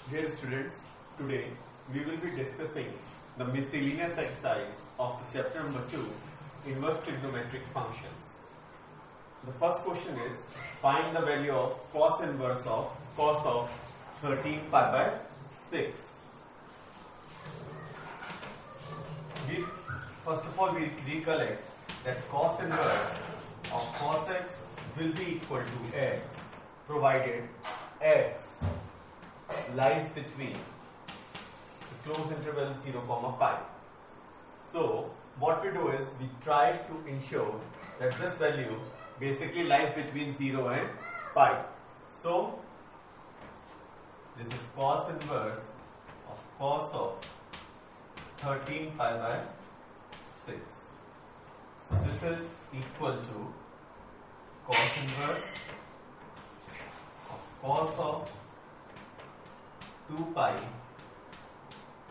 Dear students, today we will be discussing the miscellaneous exercise of the chapter number 2, inverse trigonometric functions. The first question is, find the value of cos inverse of cos of 13 pi by 6. First of all, we recollect that cos inverse of cos x will be equal to x, provided x lies between the closed interval 0, pi. So, what we do is we try to ensure that this value basically lies between 0 and pi. So, this is cos inverse of cos of 13 pi by 6. So, this is equal to cos inverse of cos of 2 pi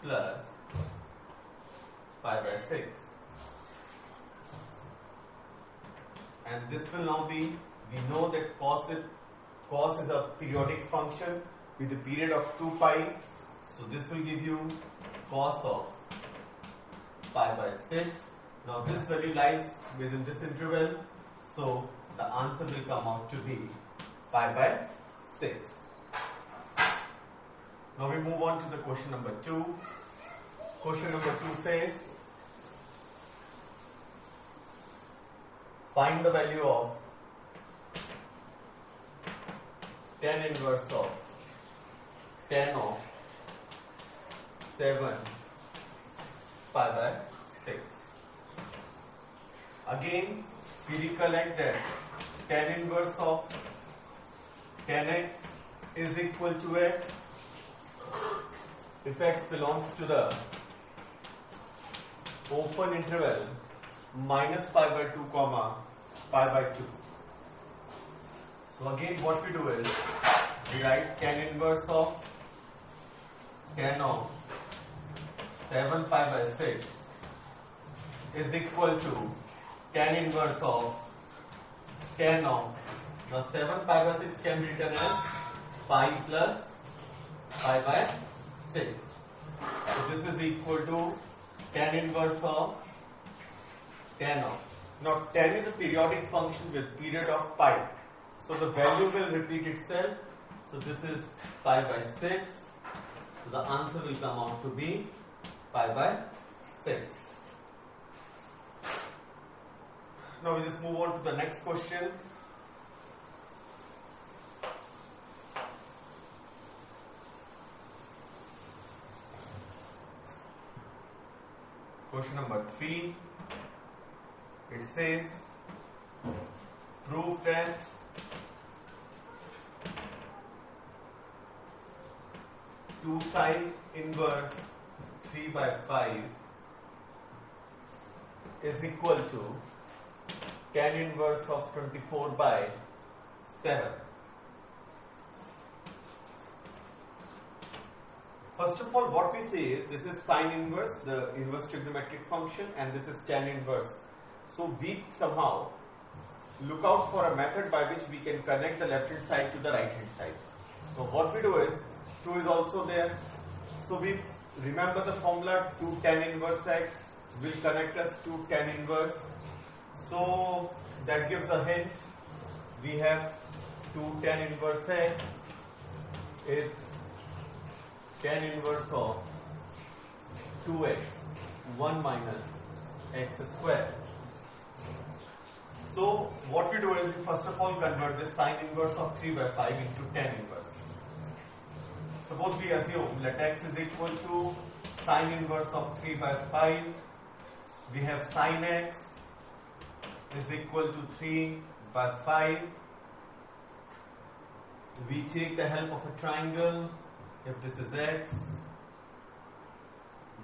plus pi by 6, and this will now be, we know that cos is a periodic function with a period of 2 pi, so this will give you cos of pi by 6. Now this value lies within this interval, so the answer will come out to be pi by 6. Now we move on to the question number 2. Question number 2 says, find the value of tan inverse of tan of 7 pi by 6. Again, we recollect that tan inverse of tan x is equal to x if x belongs to the open interval minus pi by 2 comma pi by 2. So again what we do is we write tan inverse of tan of 7 pi by 6 is equal to tan inverse of tan of, now 7 pi by 6 can be written as pi plus pi by 6. So this is equal to tan inverse of tan of. Now tan is a periodic function with period of pi. So the value will repeat itself. So this is pi by 6. So the answer will come out to be pi by 6. Now we just move on to the next question. Question number 3, it says, prove that two sine inverse 3 by 5 is equal to tan inverse of 24 by 7. First of all, what we say is this is sine inverse, the inverse trigonometric function, and this is tan inverse. So we somehow look out for a method by which we can connect the left hand side to the right hand side. So what we do is 2 is also there. So we remember the formula 2 tan inverse x will connect us to tan inverse. So that gives a hint. We have 2 tan inverse x is tan inverse of 2x 1 minus x square. So what we do is we first of all convert this sine inverse of 3 by 5 into tan inverse. Suppose we assume that x is equal to sine inverse of 3 by 5. We have sine x is equal to 3 by 5. We take the help of a triangle. If this is x,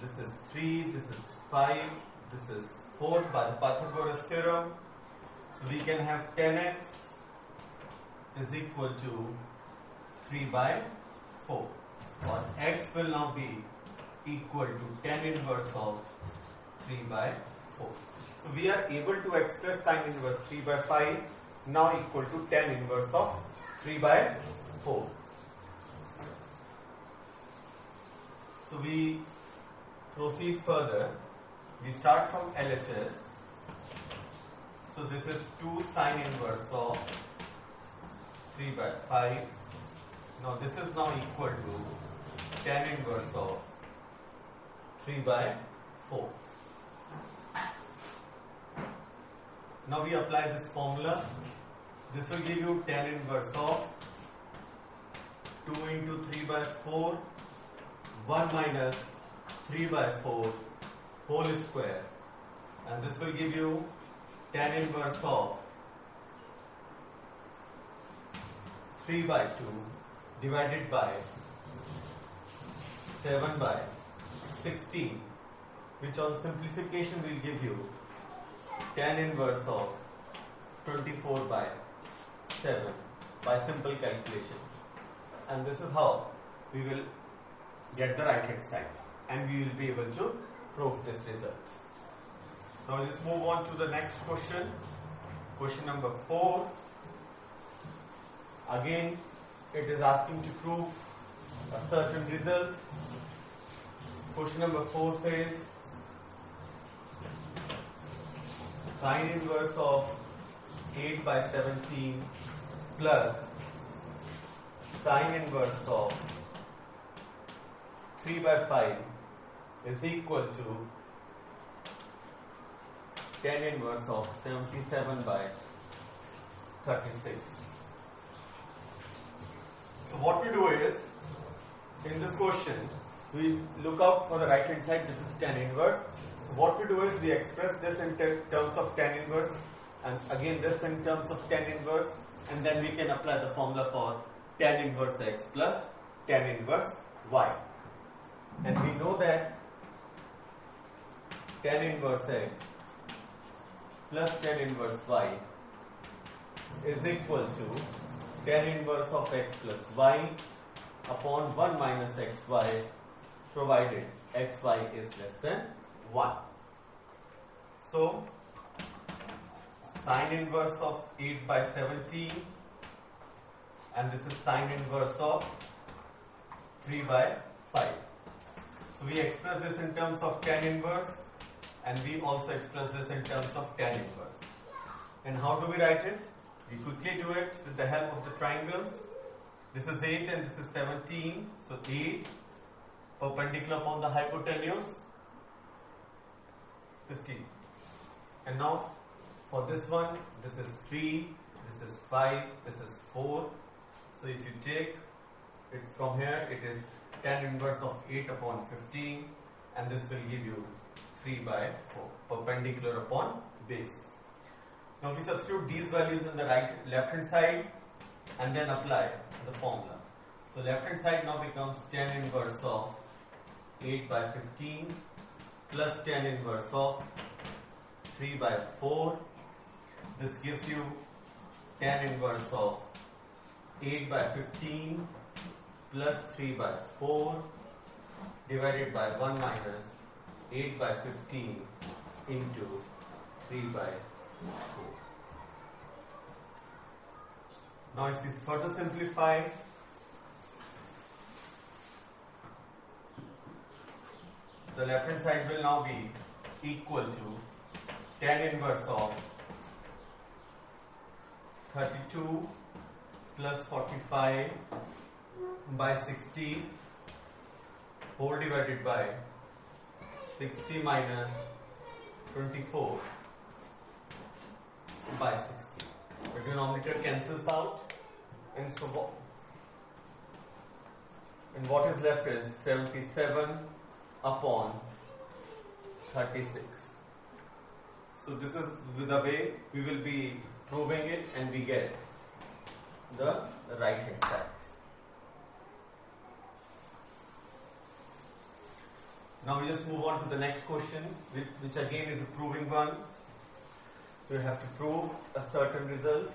this is 3, this is 5, this is 4 by the Pythagoras theorem. So we can have tan x is equal to 3 by 4. Or x will now be equal to tan inverse of 3 by 4. So we are able to express sine inverse 3 by 5 now equal to tan inverse of 3 by 4. proceed further, we start from LHS. So this is 2 sine inverse of 3 by 5. Now this is now equal to tan inverse of 3 by 4. Now we apply this formula. This will give you tan inverse of 2 into 3 by 4, 1 minus 3 by 4 whole square, and this will give you tan inverse of 3 by 2 divided by 7 by 16, which on simplification will give you tan inverse of 24 by 7 by simple calculations. And this is how we will get the right hand side, and we will be able to prove this result. Now just move on to the next question. Question number 4. Again, it is asking to prove a certain result. Question number 4 says sine inverse of 8 by 17 plus sine inverse of 3 by 5 is equal to tan inverse of 77 by 36. So what we do is, in this question, we look out for the right hand side. This is tan inverse. So what we do is, we express this in terms of tan inverse, and again this in terms of tan inverse, and then we can apply the formula for tan inverse x plus tan inverse y. And we know that tan inverse x plus tan inverse y is equal to tan inverse of x plus y upon 1 minus xy, provided xy is less than 1. So sine inverse of 8 by 17, and this is sine inverse of 3 by 5. So we express this in terms of tan inverse, and we also express this in terms of tan inverse. And how do we write it? We quickly do it with the help of the triangles. This is 8 and this is 17. So 8 perpendicular upon the hypotenuse, 15. And now for this one, this is 3, this is 5, this is 4. So if you take it from here, it is tan inverse of 8 upon 15, and this will give you 3 by 4 perpendicular upon base. Now we substitute these values in the left hand side and then apply the formula. So left hand side now becomes tan inverse of 8 by 15 plus tan inverse of 3 by 4. This gives you tan inverse of 8 by 15 plus 3 by 4 divided by 1 minus 8 by 15 into 3 by 4. Now if we further simplify, the left hand side will now be equal to tan inverse of 32 plus 45 by 60 whole divided by 60 minus 24 by 60. The denominator cancels out, and so what is left is 77 upon 36. So this is the way we will be proving it, and we get the right hand side. Now we just move on to the next question, which again is a proving one. We have to prove a certain result.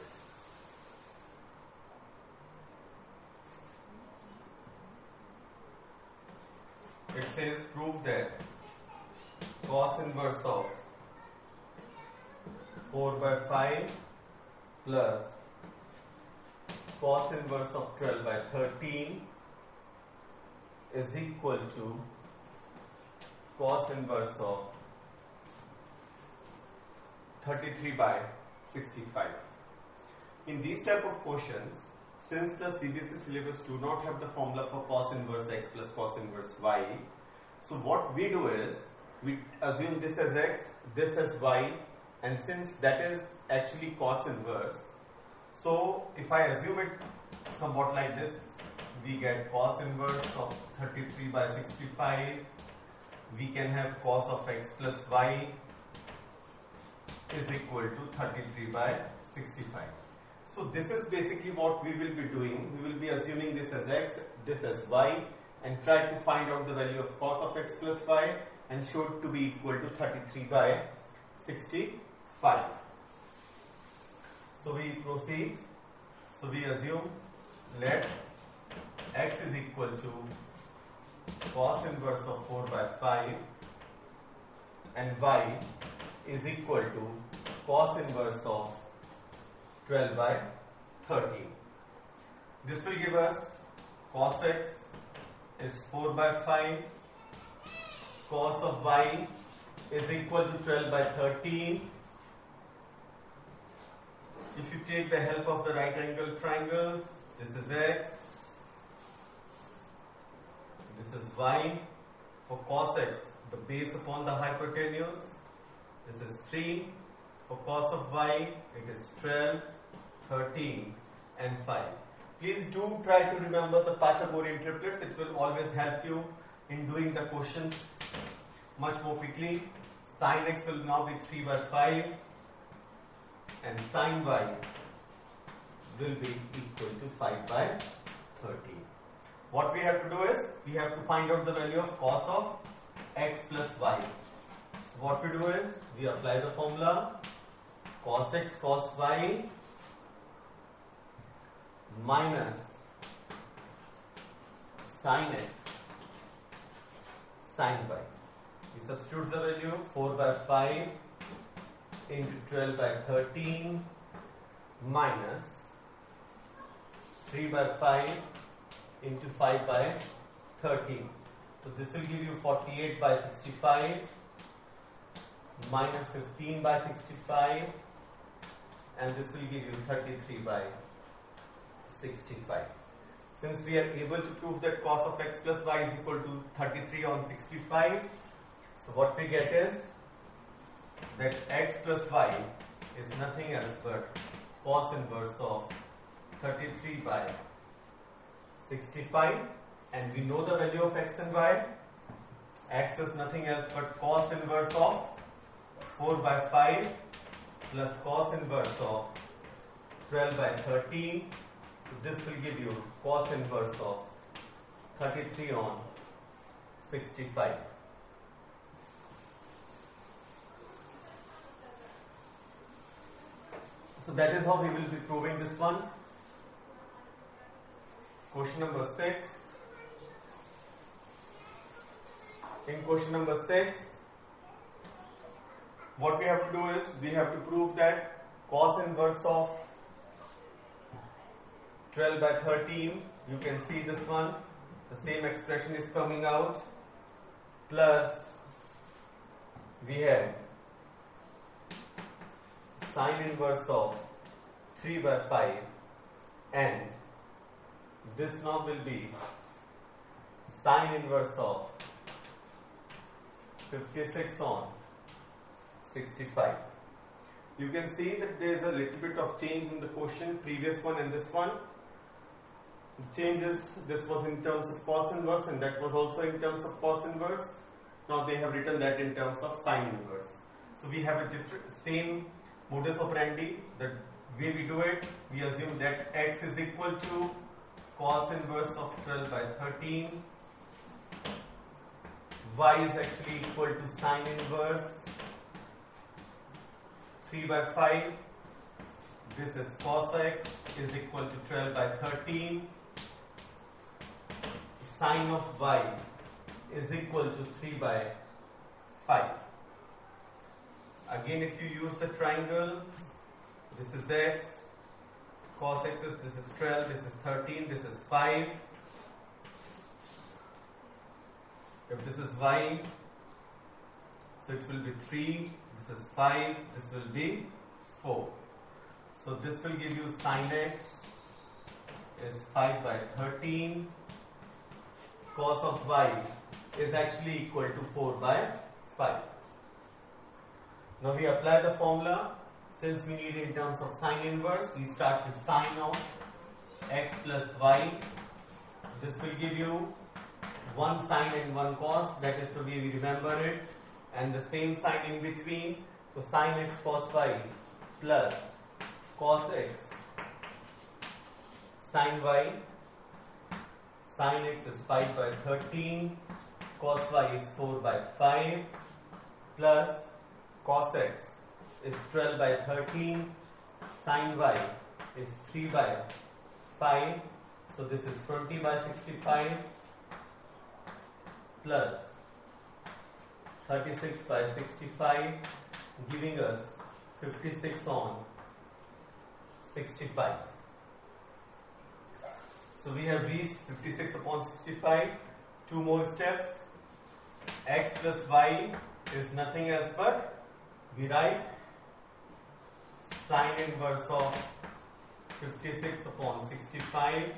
It says prove that cos inverse of 4 by 5 plus cos inverse of 12 by 13 is equal to cos inverse of 33 by 65. In these type of questions, since the CBSE syllabus do not have the formula for cos inverse x plus cos inverse y, so what we do is, we assume this as x, this as y, and since that is actually cos inverse, so if I assume it somewhat like this, we get cos inverse of 33 by 65, we can have cos of x plus y is equal to 33 by 65. So this is basically what we will be doing. We will be assuming this as x, this as y, and try to find out the value of cos of x plus y and show it to be equal to 33 by 65. So we proceed. So we assume let x is equal to cos inverse of 4 by 5 and y is equal to cos inverse of 12 by 13. This will give us cos x is 4 by 5, cos of y is equal to 12 by 13. If you take the help of the right angle triangles, this is x, this is y. For cos x, the base upon the hypotenuse, this is 3. For cos of y, it is 12, 13 and 5. Please do try to remember the Pythagorean triplets. It will always help you in doing the questions much more quickly. Sin x will now be 3 by 5 and sin y will be equal to 5 by 13. What we have to do is, we have to find out the value of cos of x plus y. So what we do is, we apply the formula cos x cos y minus sin x sin y. We substitute the value 4 by 5 into 12 by 13 minus 3 by 5 into 5 by 13. So this will give you 48 by 65 minus 15 by 65, and this will give you 33 by 65. Since we are able to prove that cos of x plus y is equal to 33 on 65, so what we get is that x plus y is nothing else but cos inverse of 33 by 65, and we know the value of x and y. X is nothing else but cos inverse of 4 by 5 plus cos inverse of 12 by 13. So this will give you cos inverse of 33 on 65. So that is how we will be proving this one. Question number 6. In question number 6, what we have to do is, we have to prove that cos inverse of 12 by 13, you can see this one, the same expression is coming out, plus we have sin inverse of 3 by 5, and this now will be sin inverse of 56 on 65. You can see that there is a little bit of change in the question, previous one and this one. The changes, this was in terms of cos inverse and that was also in terms of cos inverse. Now they have written that in terms of sin inverse. So we have a different, same modus operandi. The way we do it, we assume that x is equal to cos inverse of 12 by 13. Y is actually equal to sin inverse 3 by 5. This is cos x is equal to 12 by 13. Sin of y is equal to 3 by 5. Again, if you use the triangle, this is x, cos x is, this is 12, this is 13, this is 5. If this is y, So it will be 3, this is 5, this will be 4. So this will give you sin x is 5 by 13. Cos of y is actually equal to 4 by 5. Now we apply the formula. Since we need in terms of sine inverse, we start with sine of x plus y. This will give you one sine and one cos, that is to be, we remember it, and the same sign in between. So sine x cos y plus cos x sine y. Sine x is 5 by 13, cos y is 4 by 5, plus cos x is 12 by 13, sine y is 3 by 5, so this is 20 by 65, plus 36 by 65, giving us 56 on 65. So we have reached 56 upon 65. Two more steps. X plus y is nothing else but we write sine inverse of 56 upon 65.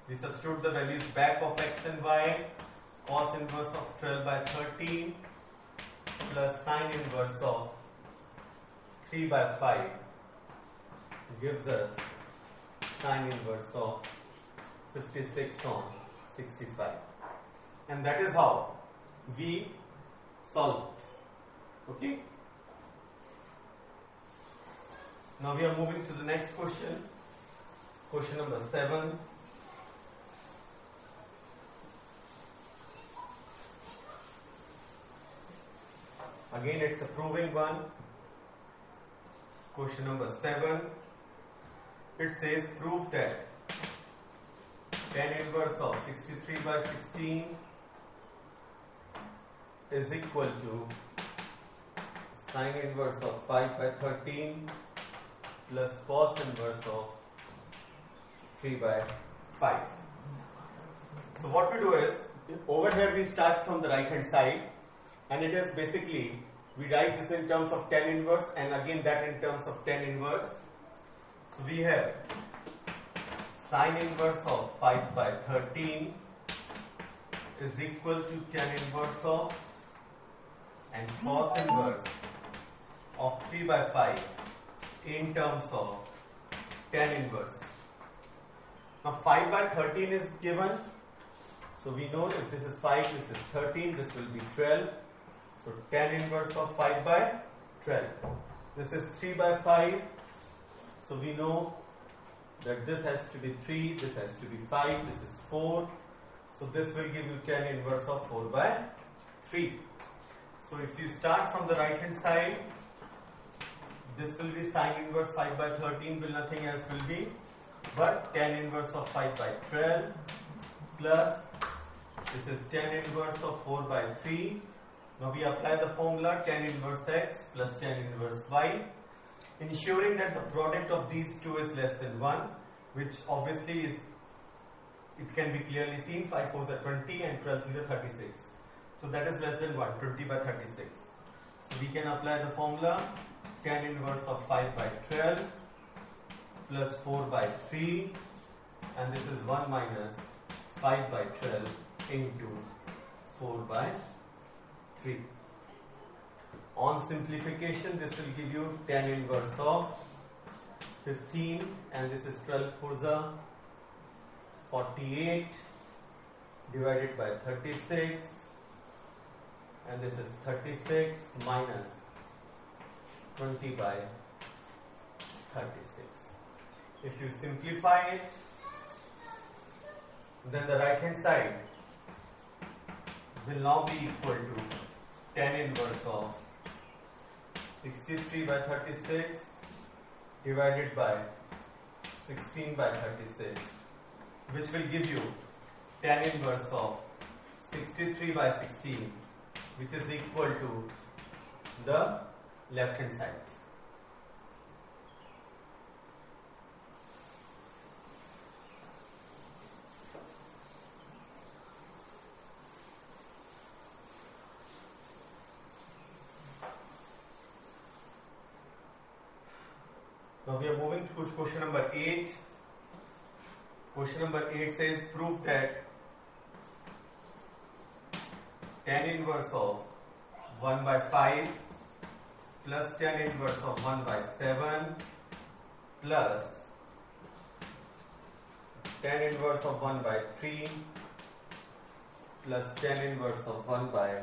We substitute the values back of x and y. Cos inverse of 12 by 13 plus sine inverse of 3 by 5 gives us sine inverse of 56 on 65. And that is how we solve it. Okay? Now we are moving to the next question. Question number 7. Again, it's a proving one. Question number 7. It says prove that tan inverse of 63 by 16 is equal to sine inverse of 5 by 13 plus cos inverse of 3 by 5. So what we do is, over here we start from the right hand side, and it is basically, we write this in terms of tan inverse and again that in terms of tan inverse. So we have sine inverse of 5 by 13 is equal to tan inverse of and cos inverse of 3 by 5 in terms of tan inverse. Now 5 by 13 is given, so we know if this is 5, this is 13, this will be 12. So tan inverse of 5 by 12. This is 3 by 5. So we know that this has to be 3, this has to be 5, this is 4. So this will give you tan inverse of 4 by 3. So if you start from the right hand side, this will be sine inverse 5 by 13 will nothing else will be but tan inverse of 5 by 12 plus this is tan inverse of 4 by 3. Now we apply the formula tan inverse x plus tan inverse y, ensuring that the product of these two is less than 1, which obviously is, it can be clearly seen, 5 4s are 20 and 12 3s are 36. So that is less than 1, 20 by 36. So we can apply the formula tan inverse of 5 by 12 plus 4 by 3, and this is 1 minus 5 by 12 into 4 by 3. On simplification, this will give you tan inverse of 15, and this is 12 4s are 48 divided by 36, and this is 36 minus 20 by 36. If you simplify it, then the right hand side will now be equal to tan inverse of 63 by 36 divided by 16 by 36, which will give you tan inverse of 63 by 16, which is equal to the left hand side. question number 8. Question number 8 says prove that tan inverse of 1 by 5 plus tan inverse of 1 by 7 plus tan inverse of 1 by 3 plus tan inverse of 1 by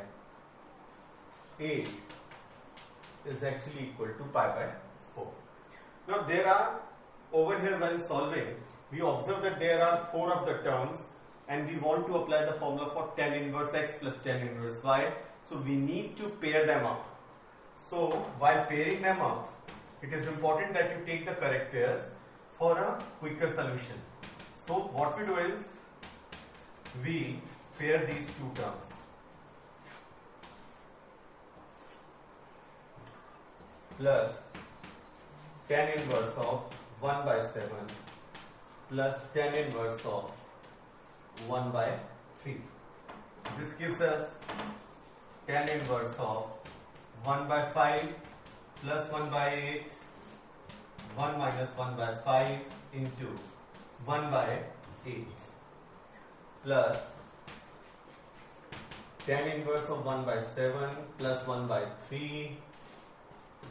8 is actually equal to pi by 4. Now there are, over here when solving, we observe that there are 4 of the terms and we want to apply the formula for tan inverse x plus tan inverse y. So we need to pair them up. So while pairing them up, it is important that you take the correct pairs for a quicker solution. So what we do is, we pair these two terms. Plus tan inverse of 1 by 7 plus tan inverse of 1 by 3. This gives us tan inverse of 1 by 5 plus 1 by 8, 1 minus 1 by 5 into 1 by 8 plus tan inverse of 1 by 7 plus 1 by 3,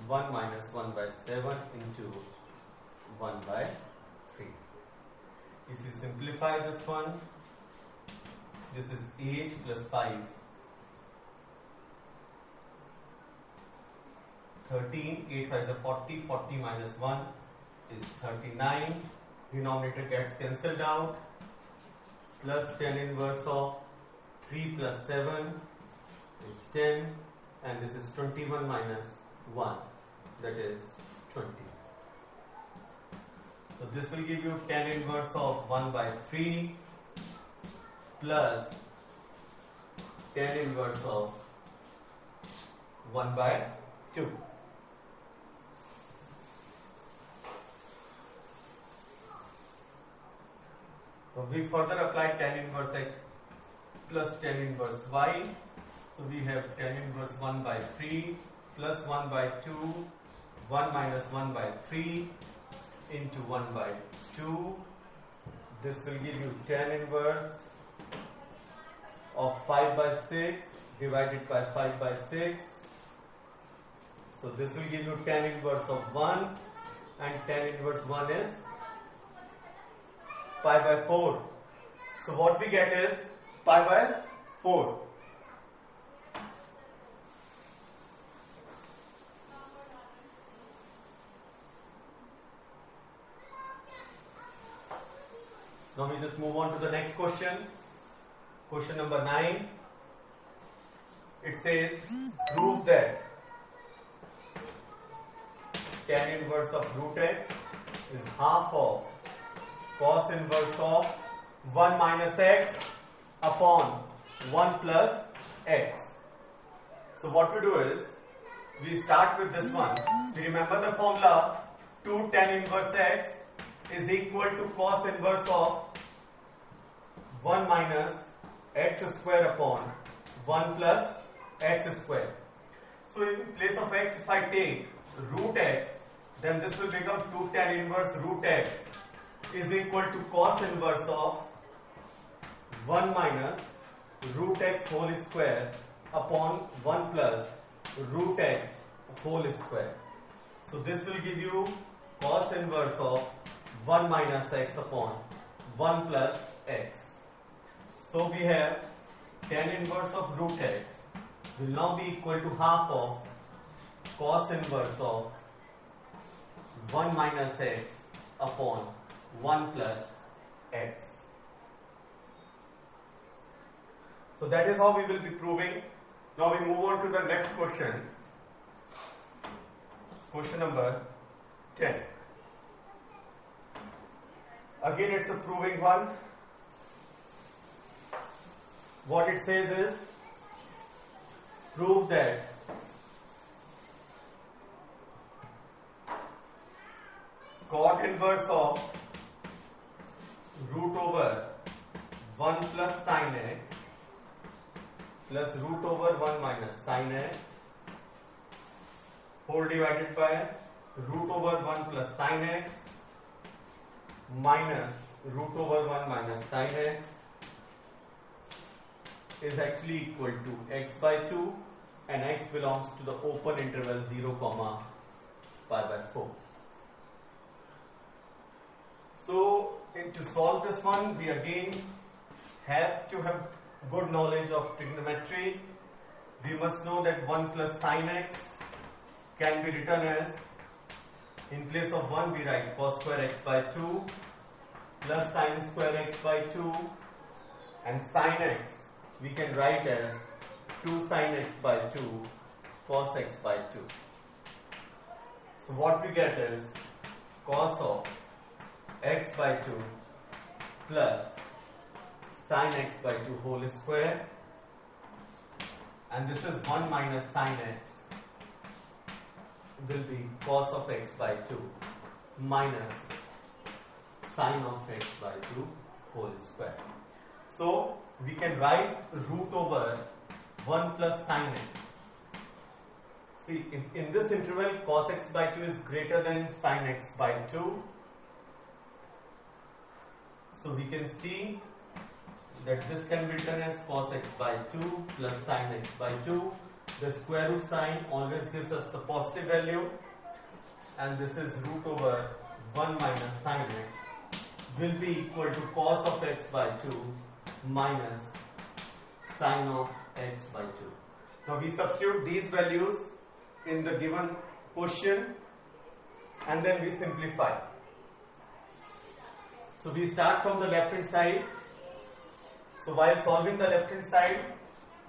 1 minus 1 by 7 into 1 by 3. If you simplify this one, this is 8 plus 5, 13, 8 5 is 40, 40 minus 1 is 39, denominator gets cancelled out, plus tan inverse of 3 plus 7 is 10, and this is 21 minus 1, that is 20. So this will give you tan inverse of 1 by 3 plus tan inverse of 1 by 2. So we further apply tan inverse x plus tan inverse y. So we have tan inverse 1 by 3 plus 1 by 2, 1 minus 1 by 3 into 1 by 2. This will give you tan inverse of 5 by 6 divided by 5 by 6. So this will give you tan inverse of 1, and tan inverse 1 is pi by 4. So what we get is pi by 4. Now we just move on to the next question. Question number 9. It says prove that tan inverse of root x is half of cos inverse of 1 minus x upon 1 plus x. So what we do is, we start with this one. We remember the formula, 2 tan inverse x is equal to cos inverse of 1 minus x square upon 1 plus x square. So in place of x, if I take root x, then this will become 2 tan inverse root x is equal to cos inverse of 1 minus root x whole square upon 1 plus root x whole square. So this will give you cos inverse of 1 minus x upon 1 plus x. So we have tan inverse of root x will now be equal to half of cos inverse of 1 minus x upon 1 plus x. So that is how we will be proving. Now we move on to the next question. Question number 10. Again it's a proving one. What it says is, prove that cot inverse of root over 1 plus sin x plus root over 1 minus sin x whole divided by root over 1 plus sin x minus root over 1 minus sin x is actually equal to x by 2, and x belongs to the open interval 0 comma pi by 4. So to solve this one, we again have to have good knowledge of trigonometry. We must know that 1 plus sin x can be written as, in place of 1 we write cos square x by 2 plus sin square x by 2, and sin x we can write as 2 sin x by 2 cos x by 2. So what we get is cos of x by 2 plus sin x by 2 whole square, and this is 1 minus sin x will be cos of x by 2 minus sin of x by 2 whole square. So we can write root over 1 plus sin x. See, in this interval cos x by 2 is greater than sin x by 2. So we can see that this can be written as cos x by 2 plus sin x by 2. The square root sign always gives us the positive value, and this is root over 1 minus sin x will be equal to cos of x by 2 minus sin of x by 2. Now we substitute these values in the given question and then we simplify. So we start from the left hand side. So while solving the left hand side,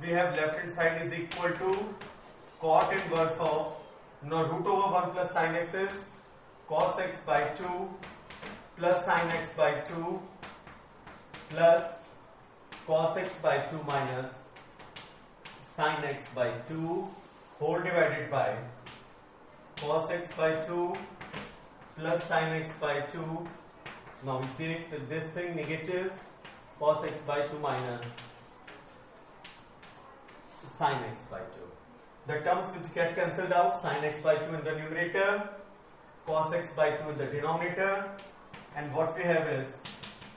we have left hand side is equal to cot inverse of, now root over 1 plus sin x is cos x by 2 plus sin x by 2 plus cos x by 2 minus sin x by 2 whole divided by cos x by 2 plus sin x by 2. Now we take this thing negative, cos x by 2 minus sin x by 2. The terms which get cancelled out, sin x by 2 in the numerator, cos x by 2 in the denominator, and what we have is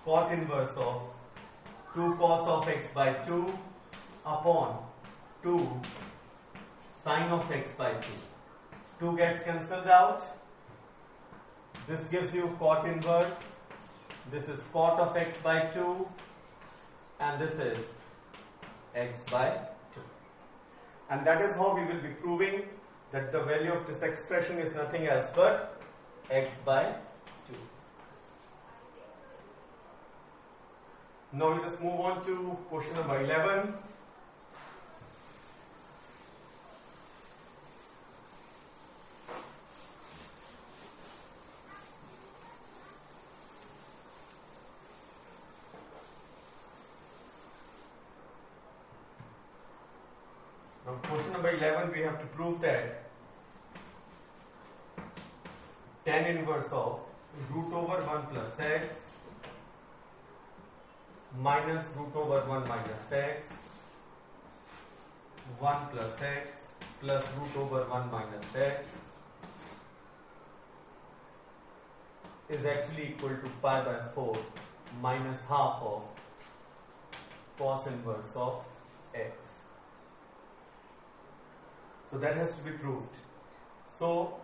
cot inverse of 2 cos of x by 2 upon 2 sin of x by 2. 2 gets cancelled out. This gives you cot inverse. This is cot of x by 2, and this is x by 2. And that is how we will be proving that the value of this expression is nothing else but x by 2. Now we just move on to question number 11. Now question number 11, we have to prove that tan inverse of root over 1 plus x minus root over 1 minus x 1 plus x plus root over 1 minus x is actually equal to pi by 4 minus half of cos inverse of x. So that has to be proved. So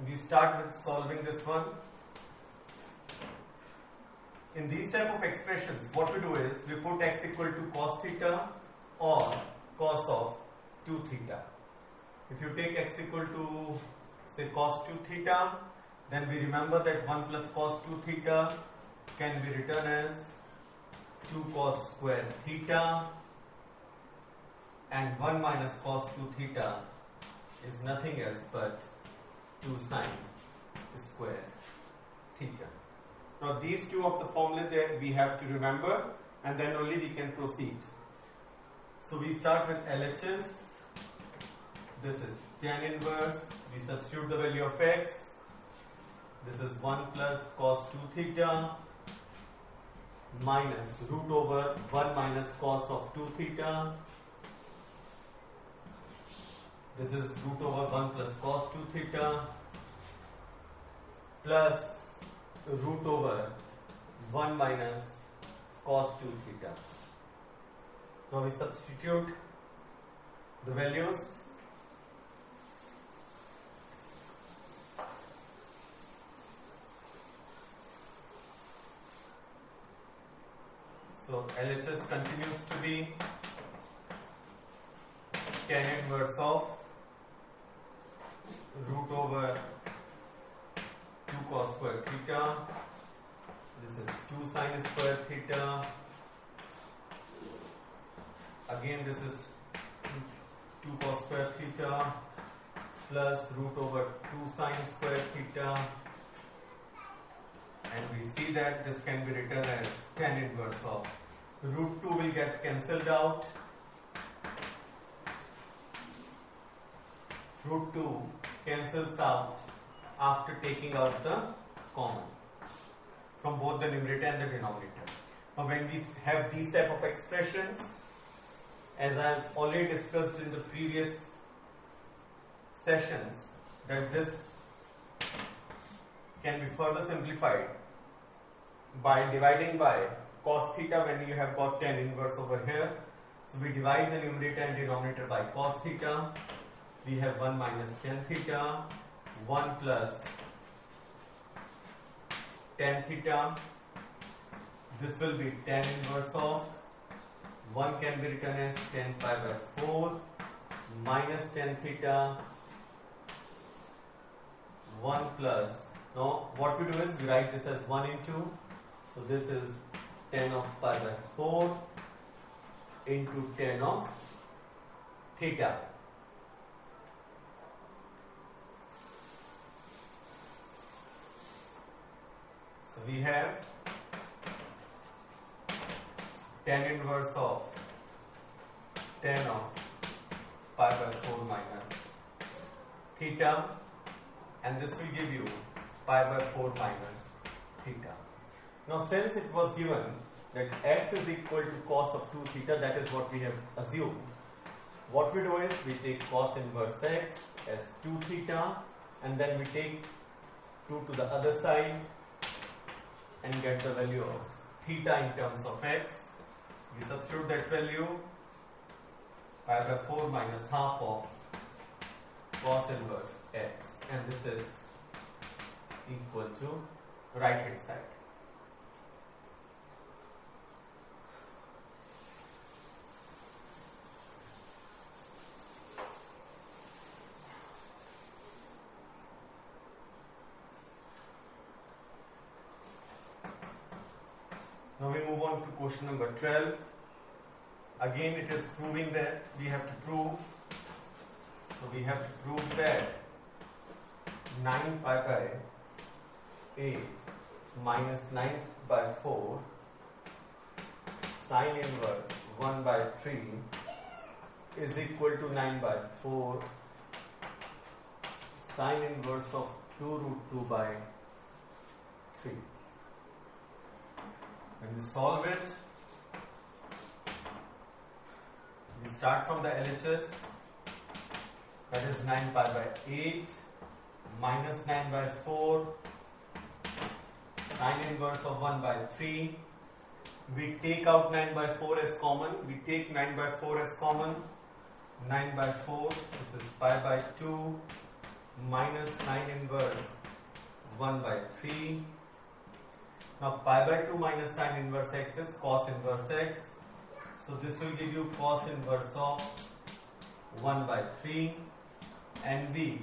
we start with solving this one. In these type of expressions, what we do is we put x equal to cos theta or cos of 2 theta. If you take x equal to say cos 2 theta, then we remember that 1 plus cos 2 theta can be written as 2 cos square theta, and 1 minus cos 2 theta is nothing else but 2 sin square theta. Now these two of the formula there we have to remember, and then only we can proceed. So we start with LHS. This is tan inverse. We substitute the value of x. This is 1 plus cos 2 theta minus root over 1 minus cos of 2 theta. This is root over 1 plus cos 2 theta plus root over 1 minus cos 2 theta. Now we substitute the values. So LHS continues to be tan inverse of root over 2 cos square theta. This is 2 sin square theta. Again this is 2 cos square theta plus root over 2 sin square theta, and we see that this can be written as tan inverse of root 2 will get cancelled out. Root 2 cancels out after taking out the common from both the numerator and the denominator. Now when we have these type of expressions, as I have already discussed in the previous sessions, that this can be further simplified by dividing by cos theta when you have got tan inverse over here. So we divide the numerator and denominator by cos theta. We have 1 minus tan theta, 1 plus tan theta. This will be tan inverse of 1 can be written as tan pi by 4 minus tan theta 1 plus. Now what we do is we write this as 1 into, so this is tan of pi by 4 into tan of theta. So we have tan inverse of tan of pi by 4 minus theta, and this will give you pi by 4 minus theta. Now since it was given that x is equal to cos of 2 theta, that is what we have assumed. What we do is we take cos inverse x as 2 theta, and then we take 2 to the other side and get the value of theta in terms of x. We substitute that value, pi by 4 minus half of cos inverse x, and this is equal to right hand side. Now we move on to question number 12. Again it is proving that we have to prove. So we have to prove that 9 pi by 8 minus 9 by 4 sine inverse 1 by 3 is equal to 9 by 4 sine inverse of 2 root 2 by 3. When we solve it, we start from the LHS, that is 9 pi by 8 minus 9 by 4 sine inverse of 1 by 3. We take out 9 by 4 as common. We take 9 by 4 as common. 9 by 4, this is pi by 2 minus sine inverse 1 by 3. Now pi by 2 minus sine inverse x is cos inverse x. So this will give you cos inverse of 1 by 3, and we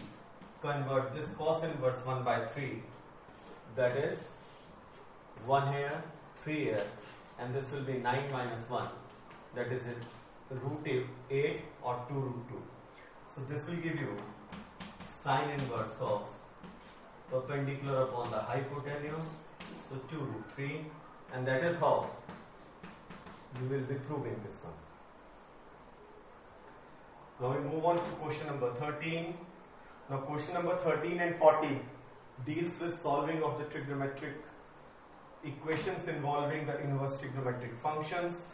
convert this cos inverse 1 by 3, that is 1 here, 3 here, and this will be 9 minus 1, that is it, root 8 or 2 root 2. So this will give you sine inverse of perpendicular upon the hypotenuse, so 2 root 3, and that is how you will be proving this one. Now we move on to question number 13. Now question number 13 and 14 deals with solving of the trigonometric equations involving the inverse trigonometric functions.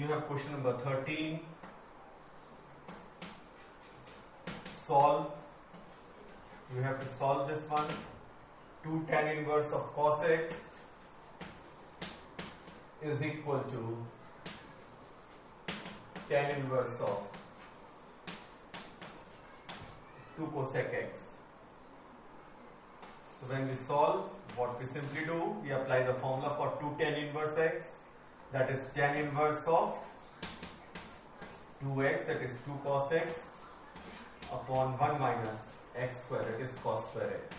you have question number 13. Solve. You have to solve this one. 2 tan inverse of cos x is equal to tan inverse of 2 cosec x. So when we solve, what we simply do, we apply the formula for 2 tan inverse x, that is tan inverse of 2x, that is 2 cos x, upon 1 minus x square, that is cos square x.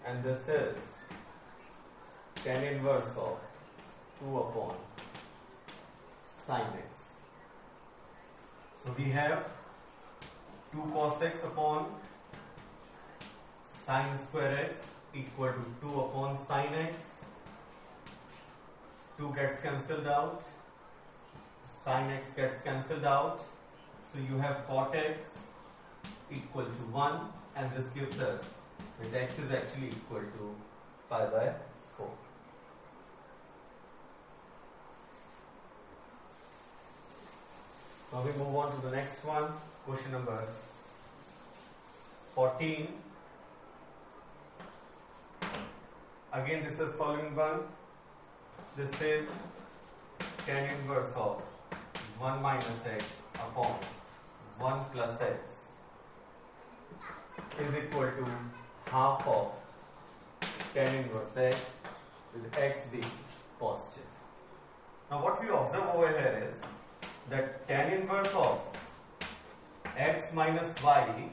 And this is tan inverse of 2 upon sin x. So we have 2 cos x upon sin square x equal to 2 upon sin x. 2 gets cancelled out, sin x gets cancelled out, so you have cot x equal to 1, and this gives us that x is actually equal to pi by 4. Now we move on to the next one, question number 14. Again, this is solving one. This is tan inverse of 1 minus x upon 1 plus x is equal to half of tan inverse x, with x being positive. Now what we observe over here is that tan inverse of x minus y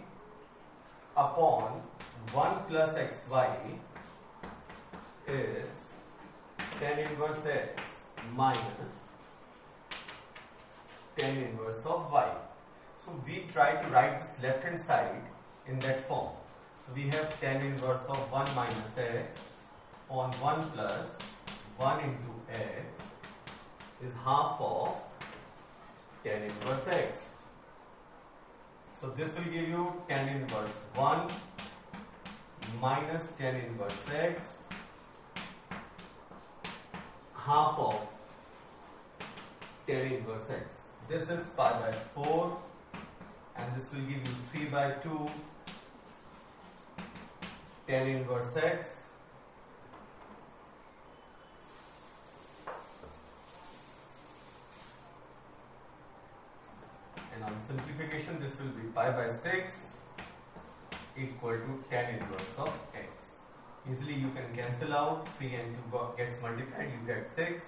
upon 1 plus xy is tan inverse x minus tan inverse of y. So we try to write this left hand side in that form. So we have tan inverse of 1 minus x on 1 plus 1 into x is half of tan inverse x. So this will give you tan inverse 1 minus tan inverse x half of tan inverse x. This is pi by 4, and this will give you 3 by 2 tan inverse x. And on simplification, this will be pi by 6 equal to tan inverse of x. Easily you can cancel out, 3 and 2 gets multiplied, you get 6.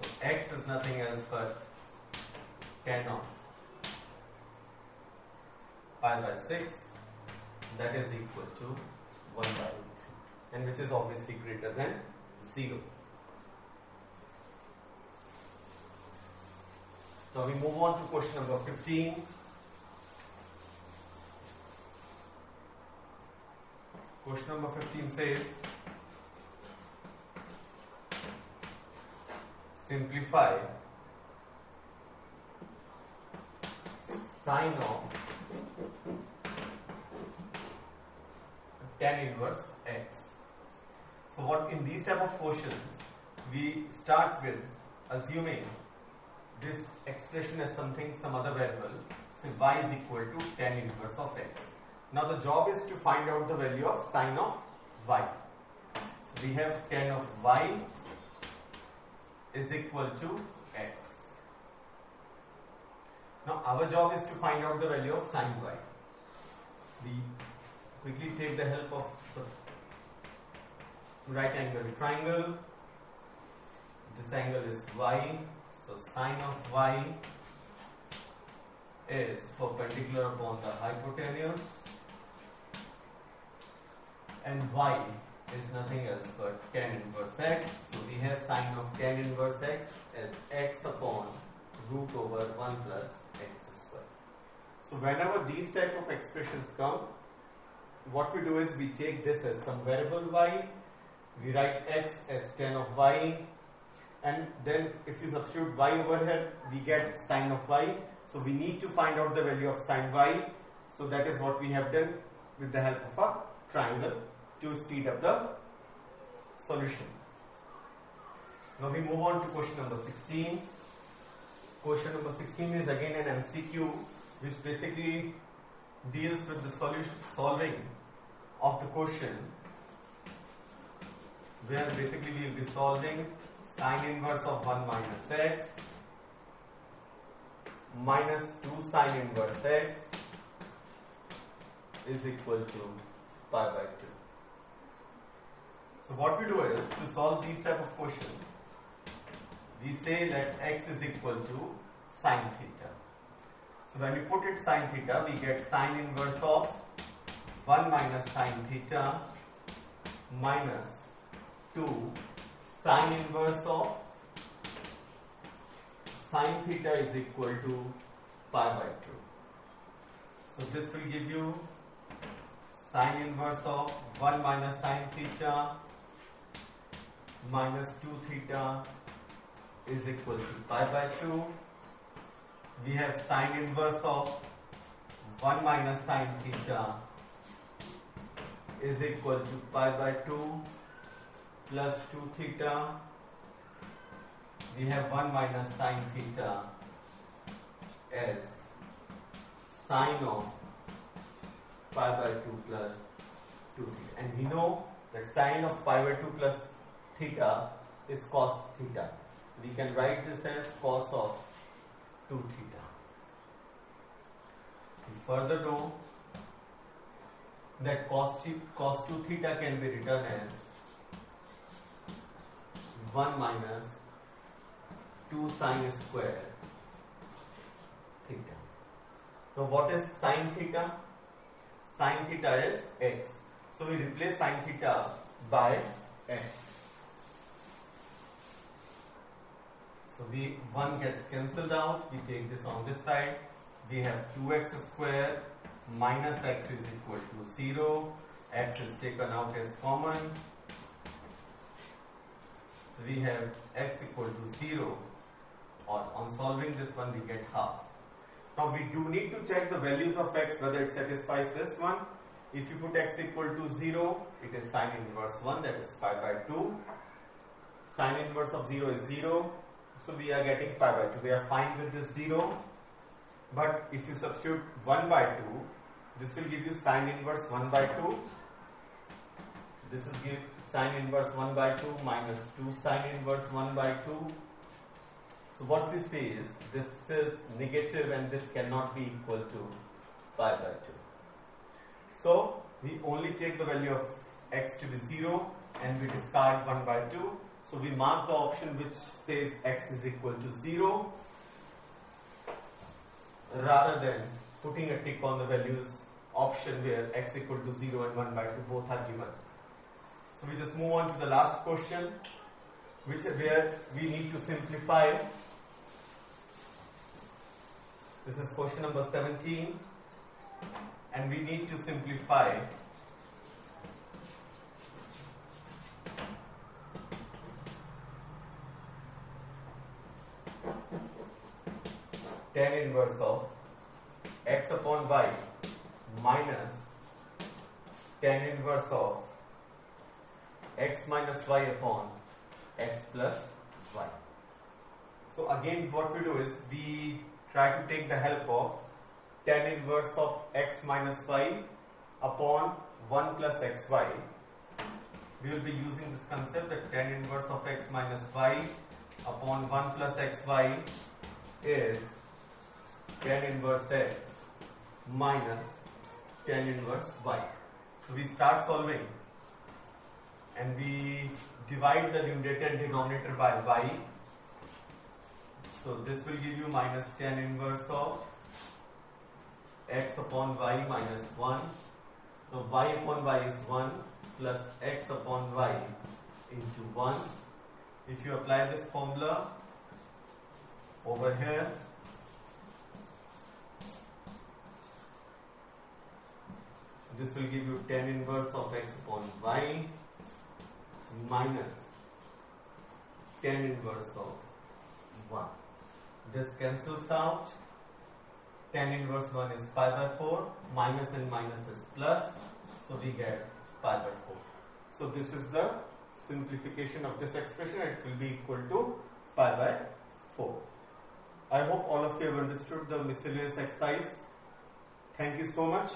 So x is nothing else but tan of pi by 6, that is equal to 1 by 3, and which is obviously greater than 0. Now we move on to question number 15. Question number 15 says, simplify sine of tan inverse x. So what in these type of questions, we start with assuming this expression as something, some other variable, say y is equal to tan inverse of x. Now the job is to find out the value of sine of y. So we have tan of y is equal to x. Now our job is to find out the value of sine y. We quickly take the help of the right angle triangle. This angle is y, so sine of y is perpendicular upon the hypotenuse, and y is nothing else but tan inverse x. So we have sine of tan inverse x as x upon root over 1 plus x square. So whenever these type of expressions come, what we do is we take this as some variable y, we write x as tan of y, and then if you substitute y over here, we get sine of y. So we need to find out the value of sine y. So that is what we have done with the help of a triangle to speed up the solution. Now we move on to question number 16. Question number 16 is again an MCQ which basically deals with the solving of the question, where basically we will be solving sine inverse of 1 minus x minus 2 sine inverse x is equal to pi by 2. So what we do is, to solve these type of questions, we say that x is equal to sine theta. So when we put it sine theta, we get sine inverse of 1 minus sine theta minus 2 sine inverse of sine theta is equal to pi by 2. So this will give you sine inverse of 1 minus sine theta minus 2 theta is equal to pi by 2. We have sine inverse of 1 minus sine theta is equal to pi by 2 plus 2 theta. We have 1 minus sine theta as sine of pi by 2 plus 2 theta. And we know that sine of pi by 2 plus theta is cos theta. We can write this as cos of 2 theta. We further know that cos 2 theta can be written as 1 minus 2 sine square theta. So what is sine theta? Sine theta is x. So we replace sine theta by x. So 1 gets cancelled out. We take this on this side. We have 2x square minus x is equal to 0. X is taken out as common. So we have x equal to 0. Or on solving this one, we get half. Now we do need to check the values of x, whether it satisfies this one. If you put x equal to 0, it is sine inverse 1, that is pi by 2. Sine inverse of 0 is 0. So we are getting pi by 2. We are fine with this 0. But if you substitute 1 by 2, this will give you sine inverse 1 by 2. This will give sine inverse 1 by 2 minus 2 sine inverse 1 by 2. So what we say is, this is negative and this cannot be equal to pi by 2. So we only take the value of x to be 0 and we discard 1 by 2. So we mark the option which says x is equal to 0 rather than putting a tick on the values option where x equal to 0 and 1 by 2 both are given. So we just move on to the last question, where we need to simplify. This is question number 17 and we need to simplify tan inverse of x upon y minus tan inverse of x minus y upon x plus y. So again what we do is we try to take the help of tan inverse of x minus y upon 1 plus xy. We will be using this concept that tan inverse of x minus y upon 1 plus xy is tan inverse x minus tan inverse y. So we start solving and we divide the numerator and denominator by y. So this will give you minus tan inverse of x upon y minus 1. So y upon y is 1 plus x upon y into 1. If you apply this formula over here, this will give you tan inverse of x upon y minus tan inverse of 1. This cancels out. Tan inverse 1 is pi by 4. Minus and minus is plus. So we get pi by 4. So this is the simplification of this expression. It will be equal to pi by 4. I hope all of you have understood the miscellaneous exercise. Thank you so much.